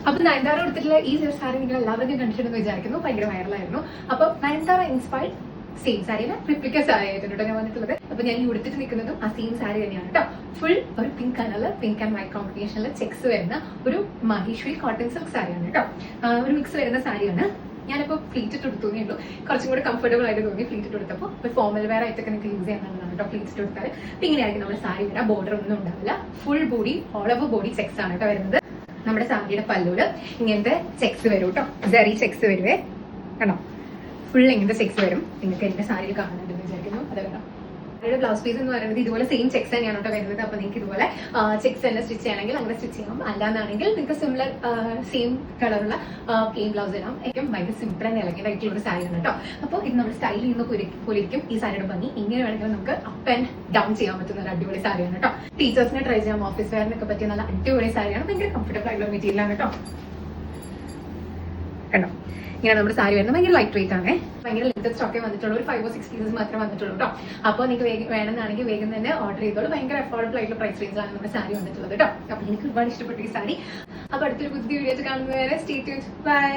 അപ്പൊ നയൻതാര കൊടുത്തിട്ടുള്ള ഈ സാരി നിങ്ങൾ എല്ലാവരും കണ്ടിട്ടുണ്ടെന്ന് വിചാരിക്കുന്നു. ഭയങ്കര വൈറലായിരുന്നു. അപ്പൊ നയൻതാര ഇൻസ്പയർഡ് സെയിം സാരിയുടെ റിപ്ലിക്ക സാരി ആയിട്ടുണ്ട് ഞാൻ വന്നിട്ടുള്ളത്. അപ്പൊ ഞാൻ ഈ ഉടുത്തിട്ട് നിൽക്കുന്നതും ആ സെയിം സാരി തന്നെയാണ് കേട്ടോ. ഫുൾ ഒരു പിങ്ക് കളറിൽ പിങ്ക് ആൻഡ് വൈറ്റ് കോമ്പിനേഷനിൽ ചെക്സ് വരുന്ന ഒരു മഹേശ്വരി കോട്ടൺ സിൽക്ക് സാരിയാണ് കേട്ടോ. ഒരു മിക്സ് വരുന്ന സാരിയാണ്. ഞാനിപ്പോ ഫ്ലീറ്റ് ഇട്ട് എടുത്തോന്നേ ഉള്ളൂ. കുറച്ചും കൂടെ കംഫർട്ടബിൾ ആയിട്ട് തോന്നി ഫ്ലീറ്റ് ഇട്ട് എടുത്തപ്പോൾ. ഒരു ഫോർമൽ വെയർ ആയിട്ടൊക്കെ നിങ്ങൾക്ക് യൂസ് ചെയ്യാവുന്നതാണ് കേട്ടോ ഫ്ലീറ്റ് ഇട്ട് എടുത്താൽ. അപ്പൊ ഇങ്ങനെയായിരിക്കും നമ്മുടെ സാരി വരാം. ബോർഡർ ഒന്നും ഉണ്ടാവില്ല. Full body all over body checks ആണ് കേട്ടോ വരുന്നത്. നമ്മുടെ സാരിയുടെ പല്ലുവില് ഇങ്ങനത്തെ ചെക്സ് വരും കേട്ടോ. ജെറി ചെക്സ് വരുവേ കണ്ടോ. ഫുൾ ഇങ്ങനത്തെ ചെക്സ് വരും. നിങ്ങൾക്ക് എന്റെ സാരിയിൽ കാണുന്നുണ്ടെന്ന് വിചാരിക്കുന്നു. അത് കണ്ടോ. സാരിയുടെ ബ്ലൗസ് പീസ് എന്ന് പറയുന്നത് ഇതുപോലെ സെയിം ചെക്സ് തന്നെയാണ് കേട്ടോ വരുന്നത്. അപ്പൊ നിങ്ങൾക്ക് ഇതുപോലെ ചെക്സ് തന്നെ സ്റ്റിച്ച് ചെയ്യണമെങ്കിൽ അങ്ങനെ സ്റ്റിച്ച് ചെയ്യാം. അല്ലാന്നാണെങ്കിൽ നിങ്ങൾക്ക് സിമിലർ സെയിം കളറുള്ള പ്ലെയിൻ ബ്ലൗസ് ഇടാം. ഏറ്റവും ഭയങ്കര സിമ്പിൾ ആൻഡ് എലഗന്റ് ആയിട്ടുള്ള ഒരു സാരിയാണ് കേട്ടോ. അപ്പോൾ ഇത് നമ്മൾ സ്റ്റൈലിൽ നിന്ന് പോലിരിക്കും ഈ സാരിയുടെ ഭംഗി. ഇങ്ങനെ വേണമെങ്കിൽ നമുക്ക് അപ്പ് ആൻഡ് ഡൗൺ ചെയ്യാൻ പറ്റുന്ന ഒരു അടിപൊളി സാരിയാണ് കേട്ടോ. ടീച്ചേഴ്സിനെ ട്രൈ ചെയ്യാം. ഓഫീസ് വെയറിനൊക്കെ പറ്റിയ നല്ല അടിപൊളി സാരിയാണ്. ഭയങ്കര കംഫർട്ടബിൾ ആയിട്ടുള്ള മെറ്റീരിയലാണ് കേട്ടോ. കണ്ടോ ഇങ്ങനെ നമ്മുടെ സാരി വരുന്നത് ഭയങ്കര ലൈറ്റ് വെയിറ്റ് ആണ്. ഭയങ്കര ലിമിറ്റഡ് സ്റ്റോക്കേ വന്നിട്ടുള്ളൂ. ഒരു 5 or 6 പീസസ് മാത്രമേ വന്നിട്ടുള്ളൂ കേട്ടോ. അപ്പോൾ നിങ്ങൾക്ക് വേണമെന്നാണെങ്കിൽ വേഗം തന്നെ ഓർഡർ ചെയ്തോളൂ. ഭയങ്കര അഫോർഡബിൾ ആയിട്ടുള്ള പ്രൈസ് റേഞ്ചിലാണ് നമ്മുടെ സാരി വന്നിട്ടുള്ളത് കേട്ടോ. അപ്പോൾ എനിക്ക് ഒരുപാട് ഇഷ്ടപ്പെട്ടു ഈ സാരി. അപ്പോൾ അടുത്തൊരു പുതിയ വീഡിയോ കാണുന്നതുവരെ സ്റ്റേ ട്യൂൺഡ്. ബൈ.